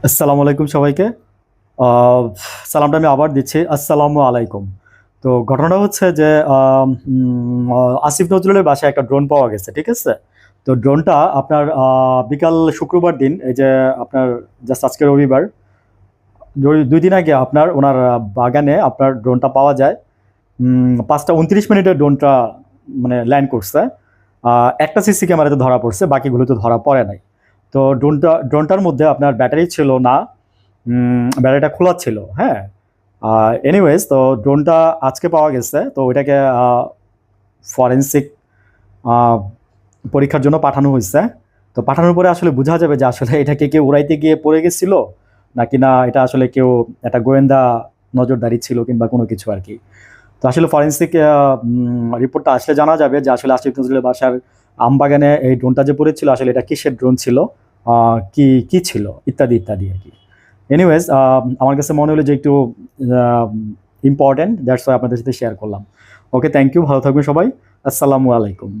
আসসালামু আলাইকুম সবাইকে। আহ, সালামটা আমি আবার দিচ্ছি, আসসালামু আলাইকুম। তো ঘটনাটা হচ্ছে যে আসিফ নজরুলের বাসায় একটা ড্রোন পাওয়া গেছে, ঠিক আছে। তো ড্রোনটা আপনার বিকাল শুক্রবার দিন, এই যে আপনার জাস্ট আজকে রবিবার, দুই দিন আগে আপনার ওনার বাগানে আপনার ড্রোনটা পাওয়া যায়। 5টা 29 মিনিটে ড্রোনটা মানে ল্যান্ড করছে। একটা সিসি ক্যামেরাতে ধরা পড়ছে, বাকিগুলোতে ধরা পড়ে নাই। তো ড্রোনটার মধ্যে আপনার ব্যাটারি ছিল না, ব্যাটারিটা খোলা ছিল, হ্যাঁ। এনিওয়েজ, তো ড্রোনটা আজকে পাওয়া গেছে, তো ওইটাকে ফরেন্সিক পরীক্ষার জন্য পাঠানো হয়েছে। তো পাঠানোর পরে আসলে বোঝা যাবে যে আসলে এটাকে কেউ উড়াইতে গিয়ে পড়ে গেছিল নাকি না, এটা আসলে কেউ একটা গোয়েন্দা নজরদারি ছিল কিংবা কোনো কিছু আর কি। তো আসলে ফরেন্সিক রিপোর্টটা আসলে জানা যাবে যে আসলে আসিফ নজরুলের বাসার আমবাগানে এই ড্রোনটা যে পড়েছিল আসলে এটা কিসের ড্রোন ছিল, কি কি ছিল, ইত্যাদি ইত্যাদি আর কি। এনিওয়েজ, আমার কাছে মনে হলো যে একটু ইম্পর্টেন্ট, দ্যাটস ওয়াই আপনাদের সাথে শেয়ার করলাম। ওকে, থ্যাংক ইউ, ভালো থাকবেন সবাই। আসসালামু আলাইকুম।